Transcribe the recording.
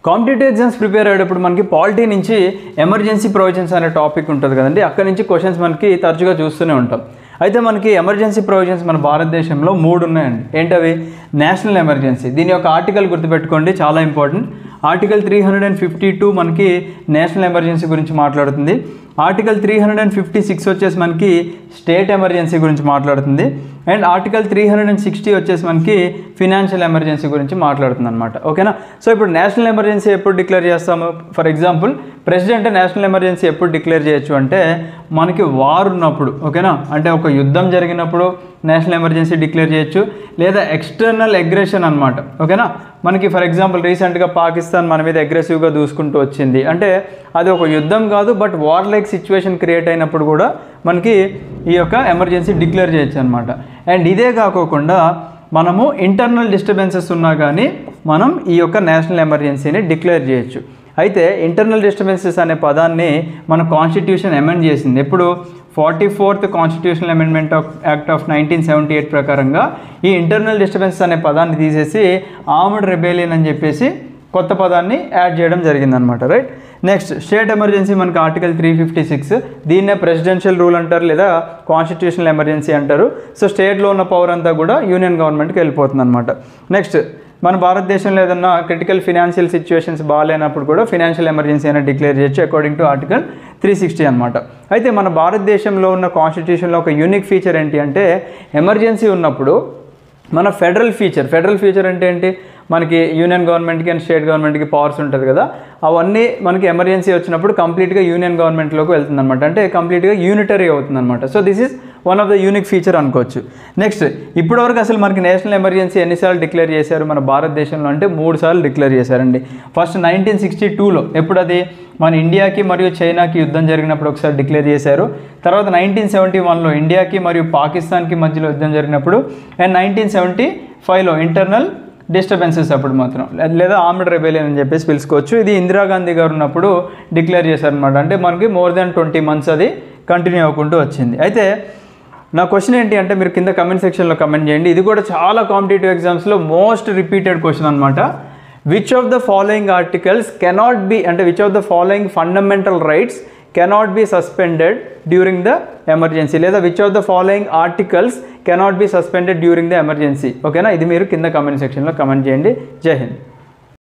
Competitive exams prepare అయ్యేటప్పుడు మనకి polity నుంచి ఎమర్జెన్సీ ప్రొవిజన్స్ అనే టాపిక్ ఉంటుంది కదండి. అక్కడ నుంచి క్వశ్చన్స్ మనకి తరచుగా చూస్తూనే ఉంటాం. అయితే మనకి ఎమర్జెన్సీ ప్రొవిజన్స్ మన భారతదేశంలో 3 ఉన్నాయండి. ఏంటవి? నేషనల్ ఎమర్జెన్సీ, దీని యొక్క ఆర్టికల్ గుర్తుపెట్టుకోండి, చాలా ఇంపార్టెంట్. ఆర్టికల్ 352 మనకి నేషనల్ ఎమర్జెన్సీ గురించి మాట్లాడుతుంది. ఆర్టికల్ 356 వచ్చేసి మనకి స్టేట్ ఎమర్జెన్సీ గురించి మాట్లాడుతుంది. అండ్ ఆర్టికల్ 360 వచ్చేసి మనకి ఫినాన్షియల్ ఎమర్జెన్సీ గురించి మాట్లాడుతుంది అనమాట. ఓకేనా? సో ఇప్పుడు నేషనల్ ఎమర్జెన్సీ ఎప్పుడు డిక్లేర్ చేస్తాము? For example president national emergency ఎప్పుడు డిక్లేర్ చేయొచ్చు అంటే మనకి వార్ ఉన్నప్పుడు. ఓకేనా? అంటే ఒక యుద్ధం జరిగినప్పుడు నేషనల్ ఎమర్జెన్సీ డిక్లేర్ చేయొచ్చు, లేదా ఎక్స్టర్నల్ అగ్రెషన్ అనమాట. ఓకేనా? మనకి ఫర్ ఎగ్జాంపుల్ రీసెంట్గా పాకిస్తాన్ మన మీద అగ్రెసివ్గా దూసుకుంటూ వచ్చింది అంటే అది ఒక యుద్ధం కాదు, but war like situation create అయినప్పుడు కూడా మనకి ఈ యొక్క ఎమర్జెన్సీ డిక్లేర్ చేయొచ్చు అనమాట. అండ్ ఇదే కాకోకుండా మనము ఇంటర్నల్ డిస్టర్బెన్సెస్ ఉన్నా కానీ మనం ఈ యొక్క నేషనల్ ఎమర్జెన్సీని డిక్లేర్ చేయొచ్చు. అయితే ఇంటర్నల్ డిస్టర్బెన్సెస్ అనే పదాన్ని మన కాన్స్టిట్యూషన్ అమెండ్ చేసింది. ఎప్పుడు? 44th constitutional amendment act of 1978 ప్రకారంగా ఈ ఇంటర్నల్ డిస్టర్బెన్సెస్ అనే పదాన్ని తీసేసి ఆర్మ్డ్ రెబెలియన్ అని చెప్పేసి కొత్త పదాన్ని యాడ్ చేయడం జరిగిందనమాట. రైట్? నెక్స్ట్ స్టేట్ ఎమర్జెన్సీ మనకి ఆర్టికల్ 356, దీన్నే ప్రెసిడెన్షియల్ రూల్ అంటారు లేదా కాన్స్టిట్యూషనల్ ఎమర్జెన్సీ అంటారు. సో స్టేట్లో ఉన్న పవర్ అంతా కూడా యూనియన్ గవర్నమెంట్కి వెళ్ళిపోతుంది అనమాట. నెక్స్ట్ మన భారతదేశంలో ఏదన్నా క్రిటికల్ ఫినాన్షియల్ సిచ్యువేషన్స్ బాగాలేనప్పుడు కూడా ఫినాన్షియల్ ఎమర్జెన్సీ అయినా డిక్లేర్ చేయొచ్చు అకార్డింగ్ టు ఆర్టికల్ 360 అనమాట. అయితే మన భారతదేశంలో ఉన్న కాన్స్టిట్యూషన్లో ఒక యూనిక్ ఫీచర్ ఏంటి అంటే ఎమర్జెన్సీ ఉన్నప్పుడు మన ఫెడరల్ ఫీచర్ అంటే ఏంటి? మనకి యూనియన్ గవర్నమెంట్కి అండ్ స్టేట్ గవర్నమెంట్కి పవర్స్ ఉంటుంది కదా, అవన్నీ మనకి ఎమర్జెన్సీ వచ్చినప్పుడు కంప్లీట్గా యూనియన్ గవర్నమెంట్లోకి వెళ్తుంది అనమాట. అంటే కంప్లీట్గా యూనిటరీ అవుతుంది అనమాట. So this is one of the unique feature అనుకోవచ్చు. నెక్స్ట్ ఇప్పటివరకు అసలు మనకి నేషనల్ ఎమర్జెన్సీ ఎన్నిసార్లు డిక్లేర్ చేశారు మన భారతదేశంలో అంటే 3 సార్లు డిక్లేర్ చేశారండి. ఫస్ట్ 1962లో, ఎప్పుడు అది? మన ఇండియాకి మరియు చైనాకి యుద్ధం జరిగినప్పుడు ఒకసారి డిక్లేర్ చేశారు. తర్వాత 1971లో ఇండియాకి మరియు పాకిస్తాన్కి మధ్యలో యుద్ధం జరిగినప్పుడు, అండ్ 1975లో ఇంటర్నల్ డిస్టర్బెన్సెస్ అప్పుడు మాత్రం, లేదా ఆర్మ్డ్ రెబెలియన్ అని చెప్పేసి పిలుచుకోవచ్చు. ఇది ఇందిరాగాంధీ గారు ఉన్నప్పుడు డిక్లేర్ చేశారనమాట. అంటే మనకి మోర్ దాన్ 20 months అది కంటిన్యూ అవ్వకుంటూ వచ్చింది. అయితే నా క్వశ్చన్ ఏంటి అంటే మీరు కింద కమెంట్ సెక్షన్లో కమెంట్ చేయండి. ఇది కూడా చాలా కాంపిటేటివ్ ఎగ్జామ్స్లో మోస్ట్ రిపీటెడ్ క్వశ్చన్ అనమాట. Which of the following articles cannot be, అంటే which of the following fundamental rights cannot be suspended during the emergency, లేదా which of the following articles cannot be suspended during the emergency. ఓకేనా? ఇది మీరు కింద comment సెక్షన్లో comment చేయండి. జై హింద్.